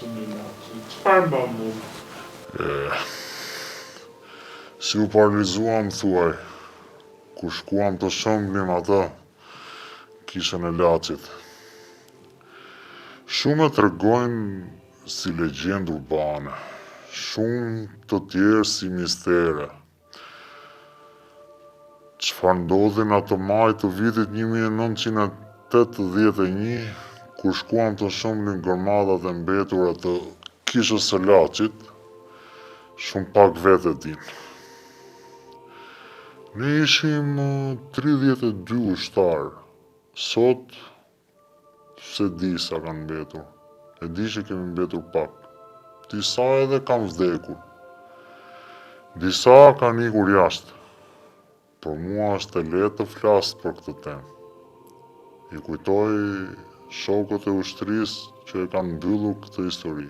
Çfarë bën mu? Si u paralizuam, thuaj, ku shkuam të shëmbnim ata kishën e Laçit. Shumë e tregojnë si legjendë urbane, shumë të tjerë si mistere. Çfarë ndodhi në atë maj të vitit 1981, kur shkuam të shëmbnim gërmadhat e mbetura të kishës së Laçit, shumë pak vetë e din. Ne ishim 32 ushtarë, sot se di sa kanë mbetur, e di që kemi mbetur pak. Disa edhe kanë vdekur, disa kanë ikur jashtë. Për mua është e lehtë të flas për këtë temë. I kujtoj shokët e ushtrisë që e kanë mbyllur këtë histori.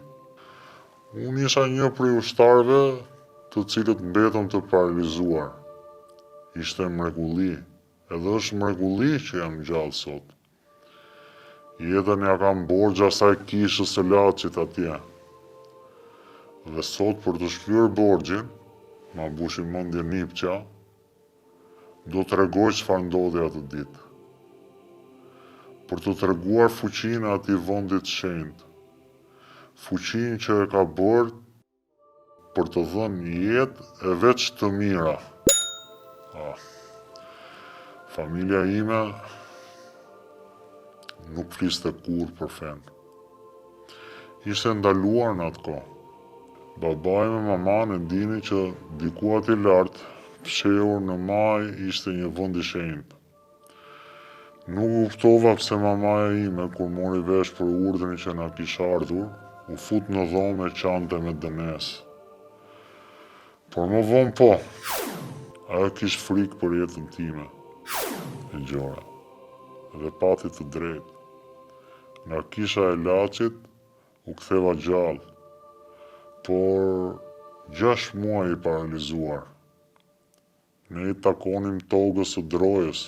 Unë isha një prej ushtarëve të cilët mbetëm të paralizuar. Ishte mrekulli, edhe është mrekulli që jam gjallë sot. Jetën ja kam borxh asaj kishës së Laçit atje. Dhe sot për të shkryer borxhin, ma mbushi mendje nipqa, do të tregoj çfarë ndodhi atë ditë. Për të treguar fuqinë e atij vendi të shenjtë. Fuqinë që e ka bërë për të dhënë jetë e veç të mira. Familja ime nuk fliste kurrë për fen. Ishte ndaluar në atë kohë. Babai me maman e dini që diku aty lart, fshehur në maj, ishte një vend i shenjtë. Nuk kuptova pse mamaja ime, kur mori vesh për urdhrin që na kishte ardhur, u fut në dhomë e qante me dënes. Por më vonë po, ajo kish frikë për jetën time, e gjora, dhe pati të drejtë. Nga kisha e Laçit u ktheva gjallë, por 6 muaj i paralizuar. Ne i takonim togës së Drojës.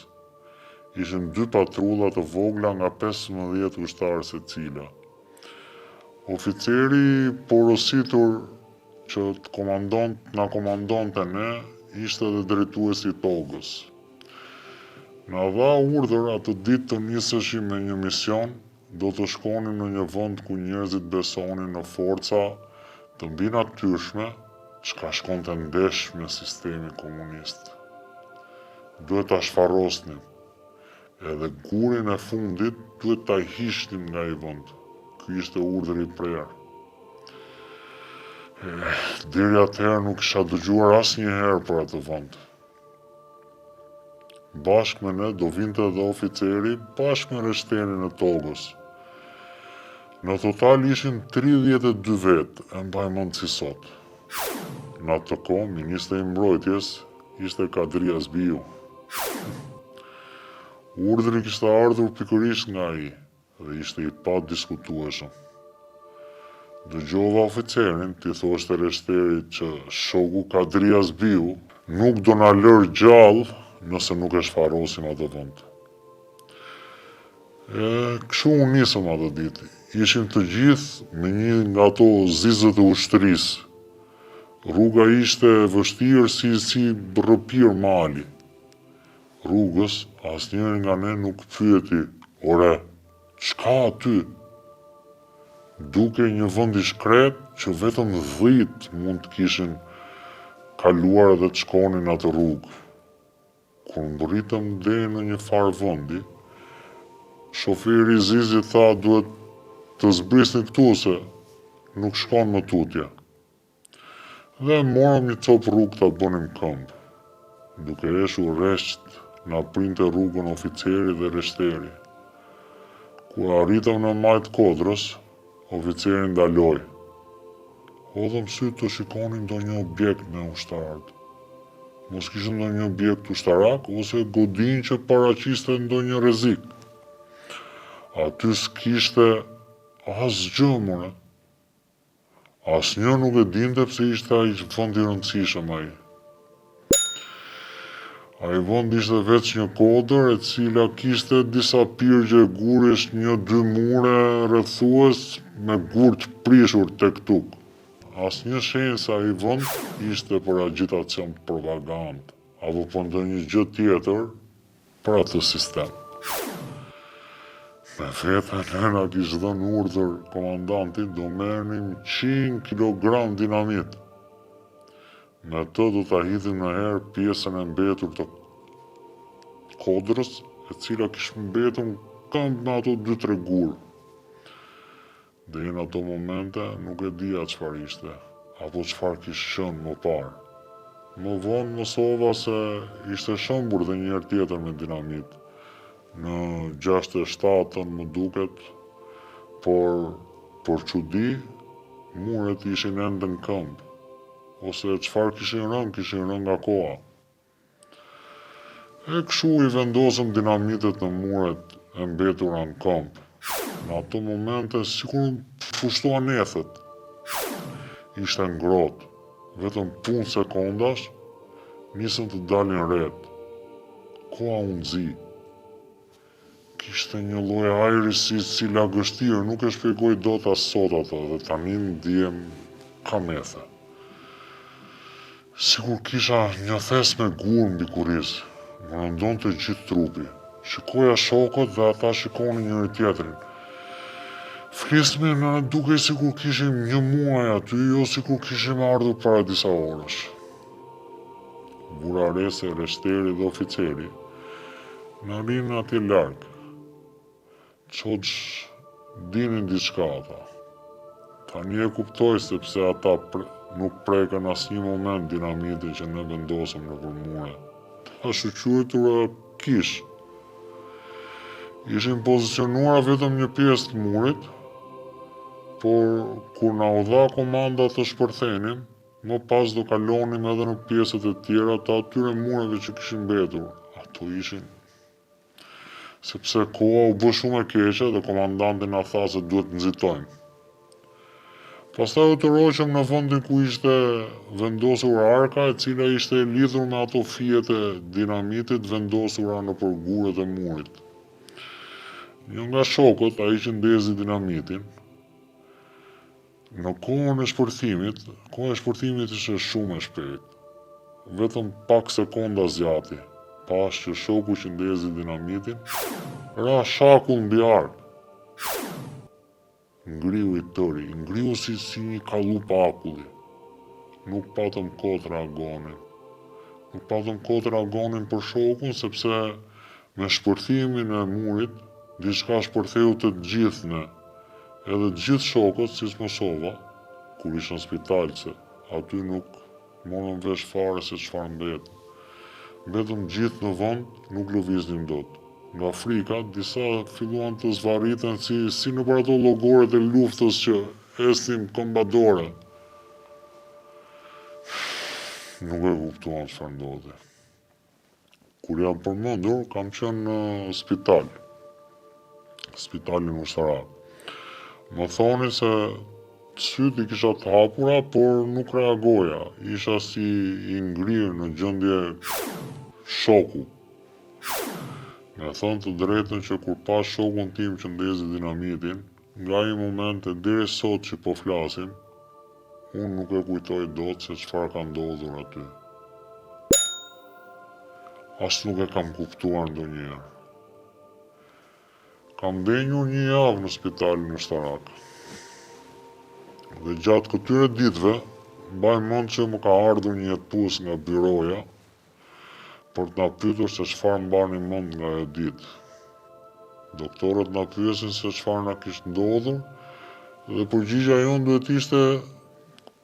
Ishin 2 patrulla të vogla nga 15 ushtarë secila. Oficeri porositur që na komandonte ne, ishte edhe drejtuesi i togës. Na dha urdhër atë ditë të niseshim me një mision, do të shkonim në një vend ku njerëzit besonin në forca të mbi natyrshme, çka shkonte ndesh me sistemin komunist. Duhet ta shfarrosnim, edhe gurin e fundit duhet ta hiqnim nga ai vend. Ky ishte urdhri i prerë. Deri atëherë nuk isha dëgjuar asnjëherë për atë vend. Bashkë me ne do vinte edhe oficeri, bashkë me reshtenin e togës. Në total ishin 32 vetë, e mbaj mend si sot. Në atë kohë, ministri i mbrojtjes ishte Kadri Azbiu. Urdhri kishte ardhur pikërisht nga ai dhe ishte i padiskutueshëm. Dëgjova oficerin t'i thoshte reshterit që shoku Kadri Azbiu nuk do na lër gjallë nëse nuk e shfarrosim atë vend. Kështu u nisëm atë ditë. Ishim të gjithë me një nga ato zizët e ushtrisë. Rruga ishte e vështirë si rrëpir mali. Rrugës asnjëri nga ne nuk pyeti, "Ore, çka aty?" Duke një vend i shkret që vetëm 10 mund të kishin kaluar dhe të shkonin atë rrugë. Kur mbërritëm deri në një farë vendi, shoferi i zizit tha duhet të zbrisni këtu se nuk shkon më tutje. Dhe morëm një copë rrugë ta bënim këmbë. Duke eshur rresht na printe rrugën oficeri dhe reshteri. Kur arritëm në majt Kodrës, oficeri ndaloi. Hodhëm sy të shikonin ndonjë objekt me ushtarët. Mos kishte ndonjë objekt ushtarak ose godin që paraqiste ndonjë rrezik. Aty s'kishte asgjë more. Asnjë nuk e dinte pse ishte ai vend i rëndësishëm ai. Ai vend ishte veç një kodër e cila kishte disa pirgje gurish 1-2 mure rrethues me gur të prishur tek tuk. Asnjë shenjë se ai vend ishte për agitacion propagandë apo për ndonjë gjë tjetër për atë sistem. Me vete nëna kishte dhënë urdhër komandanti do merrnim 100 kg dinamit. Me të do ta hidhim në herë pjesën e mbetur të kodrës, e cila kishte mbetur këmbë me ato 2-3 gur. Deri në ato momente nuk e dija çfarë ishte, apo çfarë kishte qenë më parë. Më vonë mësova se ishte shëmbur dhe një herë tjetër me dinamit. Në 67-ën më duket, por për çudi, muret ishin ende në këmbë, ose çfarë kishin rënë nga koha. E kështu i vendosëm dinamitet në muret e mbetura në këmbë. Në ato momente sikur fushtuan ethet. Ishte ngrohtë, vetëm punë sekondash, nisën të dalin ret. Koha u nxi. Kishte një lloj ajri si lagështirë, nuk e shpjegoj dot as sot ato, dhe tani ndihem kamese. Sikur kisha një thes me gur mbi kurriz, më rëndonte gjithë trupi. Shikoja shokët dhe ata shikonin njëri tjetrin. Flisnin në duke sikur kishim një muaj aty, jo sikur kishim ardhur para disa orësh. Burarese, reshteri dhe oficeri në rinë atje larg. Çoç dinin diçka ata. Tani e kuptoj sepse ata nuk prekën asnjë moment dinamitin që ne vendosëm nëpër mure. Ta shqyrtura kish. Ishin pozicionuara vetëm një pjesë të murit, por kur na u dha komanda të shpërthenim, më pas do kalonim edhe në pjesët e tjera të atyre mureve që kishin mbetur. Ato ishin. Sepse koha u bë shumë e keqe dhe komandanti na tha se duhet nxitojmë. Pastaj u tërhoqëm në vendin ku ishte vendosur arka, e cila ishte lidhur me ato fijet e dinamitit vendosura nëpër guret e murit. Një nga shokët, ai që ndezi dinamitin, në kohën e shpërthimit, koha e shpërthimit ishte shumë e shpejtë. Vetëm pak sekonda zgjati, pas që shoku që ndezi dinamitin, ra shakull mbi ark. Ngriu i tëri, ngriu si një kallup akulli. Nuk patëm kohë të reagonin. Nuk patëm kohë të reagonin për shokun, sepse me shpërthimin e murit, diçka shpërtheu të gjithë ne. Edhe gjithë shokët, si Mosova, kur ishën në spital, se aty nuk morën vesh fare se çfarë mbet. Mbetëm gjithë në vend, nuk lëviznim dot. Nga frika, disa filluan të zvarriten si nëpër ato llogoret e luftës që esnin kombadore. Nuk e kuptuan çfarë ndodhi. Kur jam përmendur, kam qenë në spital. Spitalin ushtarak. Më thoni se syt i kisha të hapura, por nuk reagoja. Isha si i ngrirë në gjendje shoku. Me thënë të drejtën që kur pas shokun tim që ndezi dinamitin, nga i momente deri sot që po flasim, unë nuk e kujtoj dot se çfarë ka ndodhur aty. As nuk e kam kuptuar ndonjëherë. Kam denjur një javë në spitalin ushtarak. Dhe gjatë këtyre ditëve, mbaj mend që më ka ardhur një jetëpues nga byroja për të na pyetur se çfarë mbani mend nga ajo ditë. Doktorët na pyesin se çfarë na kishte ndodhur dhe përgjigjja jonë duhet ishte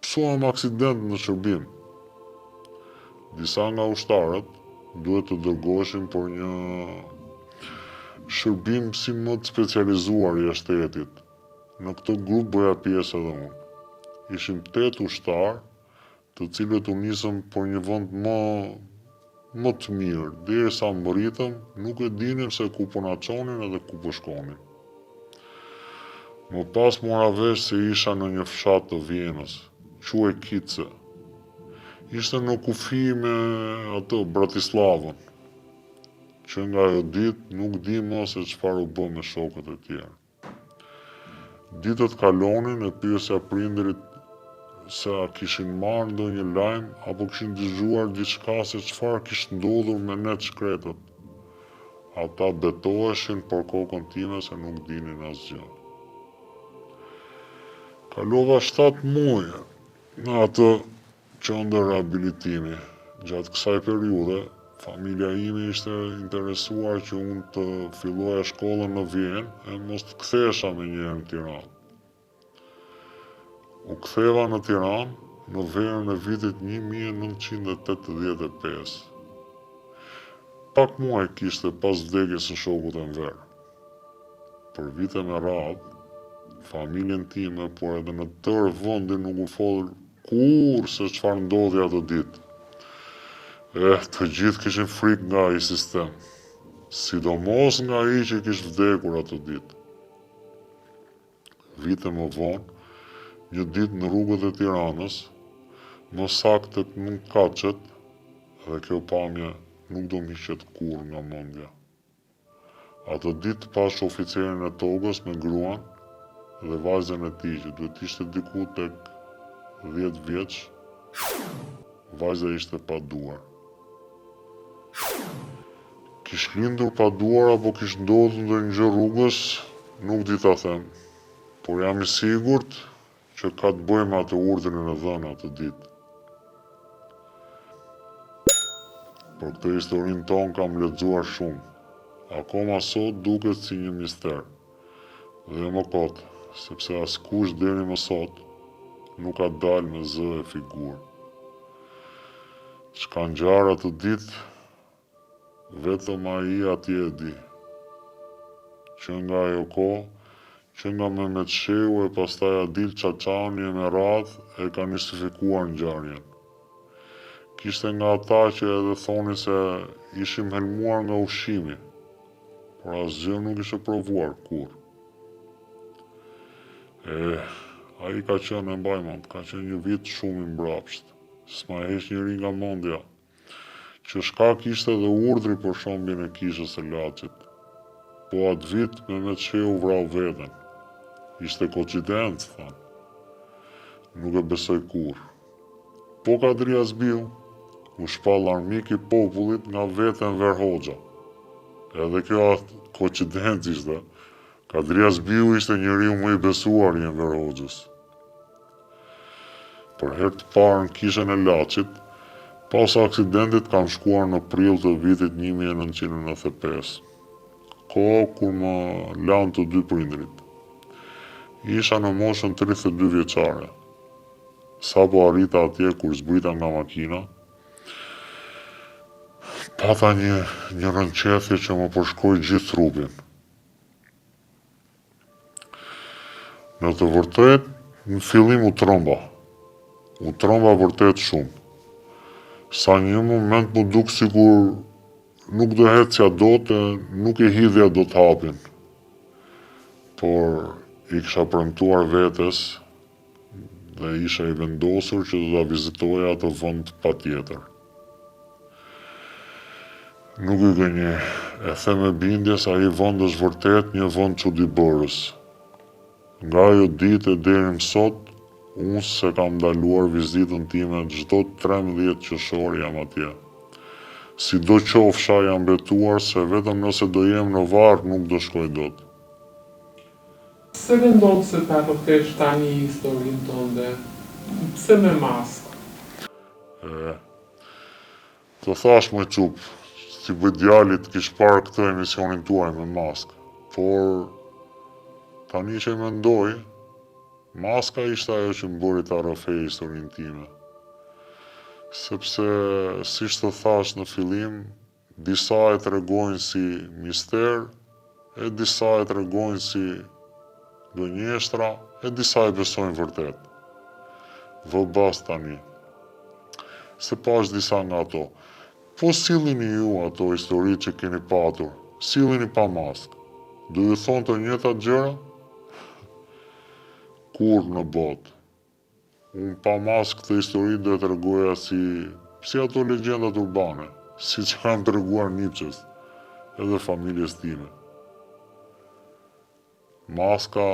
psuam aksident në shërbim. Disa nga ushtarët duhet të dërgoheshin për një shërbim si më të specializuar i shtetit. Në këtë grup bëja pjesë edhe unë. Ishim 8 ushtarë, të cilët u nisëm për një vend më të mirë. Derisa mbërritëm, nuk e dinim se ku po na çonin edhe ku po shkonin. Më pas mora vesh se isha në një fshat të Vienës, quhej Kice. Ishte në kufi me atë Bratislavën. që nga ajo ditë nuk di më se çfarë u bë me shokët e tjerë. Ditët kalonin e pyesja prindërit se a kishin marrë ndonjë lajm apo kishin dëgjuar diçka se çfarë kishte ndodhur me ne shkretët. Ata betoheshin për kokën time se nuk dinin asgjë. Kalova 7 muaj në atë qendër rehabilitimi. Gjatë kësaj periudhe, familja ime ishte interesuar që unë të filloja shkollën në Vjenë e mos të kthehesha menjëherë në Tiranë. U ktheva në Tiranë në verën e vitit 1985. Pak muaj kishte pas vdekjes së shokut e ver. Për vite me radhë, familjen time, por edhe në tërë vendin nuk u fol kur se çfarë ndodhi atë ditë. Të gjithë kishin frikë nga ai sistem, sidomos nga ai që kishte vdekur atë ditë. Vite më vonë, një ditë në rrugët e Tiranës, më saktë në Kaçet, dhe kjo pamje nuk do m'hiqet kurrë nga mendja. Atë ditë pash oficerin e togës me gruan dhe vajzën e tij që duhet ishte diku tek 10 vjeç. Vajza ishte pa duar. Kish lindur pa duar apo kish ndodhur ndonjë gjë rrugës, nuk di ta them, por jam i sigurt që ka të bëjë me atë urdhrin e dhënë atë ditë. Për këtë historinë tonë kam lexuar shumë. Akoma sot duket si një mister. Dhe më kot, sepse askush deri më sot nuk ka dalë me zë e figurë. Çka ngjarë atë ditë, vetëm ai atje e di. Që nga ajo kohë, që nga Mehmet Shehu e pastaj Adil Çaçani e me radhë e ka mistifikuar ngjarjen. Kishte nga ata që edhe thonin se ishim helmuar nga ushqimi, por asgjë nuk ishte provuar kurrë. Ai ka qenë, e mbaj mend, ka qenë një vit shumë i mbrapsht. S'ma heq njëri nga mendja, që shkak ishte edhe urdhri për shembjen e kishës së Laçit. Po atë vit Mehmet Shehu vrau veten. Ishte koincidencë, thanë. Nuk e besoj kurrë. Po Kadria Zbiu u shpall armik i popullit nga vetë Enver Hoxha. Edhe kjo koincidencë ishte. Kadria Zbiu ishte njeriu më i besuar i Enver Hoxhës. Për herë të parë në kishën e Laçit, pas aksidentit kam shkuar në prill të vitit 1995. Kohë kur më lanë të dy prindrit. Isha në moshën 32 vjeçare. Sa po arrita atje kur zbrita nga makina, pata një rënqethje që më përshkoi gjithë trupin. Në të vërtet, në fillim u tromba. U tromba vërtet shumë. Sa një moment më duk sikur nuk do hecja dot e nuk e hidhja do të hapin. Por i kisha premtuar vetes dhe isha i vendosur që do ta vizitoja atë vend patjetër. Nuk i gënjej, e them me bindje se ai vend është vërtet një vend çuditëbërës. Nga ajo ditë deri më sot, unë se kam ndaluar vizitën time çdo 13 qershor jam atje. Si do qofsha jam betuar se vetëm nëse do jem në varr nuk do shkoj dot. Pse mendon se ta përkesh tani historinë tënde? Pse me maskë? Të thash më qup, si bëj djalit kish parë këtë emisionin tuaj me maskë, por tani që mendoj, maska ishte ajo që më bëri ta rrëfej historinë time. Sepse, siç të thash në fillim, disa e tregojnë si mister, e disa e tregojnë si gënjeshtra, e disa e besojnë vërtet. Vë bas tani. Se pash disa nga ato. Po sillini ju ato histori që keni patur, sillini pa maskë. Do ju thonë të njëjtat gjëra? Kur në botë. Unë pa maskë këtë histori do të tregoja si ato legjendat urbane, si që kam treguar Nietzsches. edhe familjes time. Maska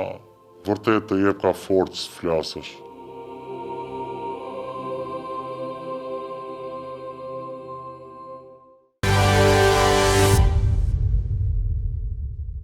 vërtet të jep ka forcë flasësh.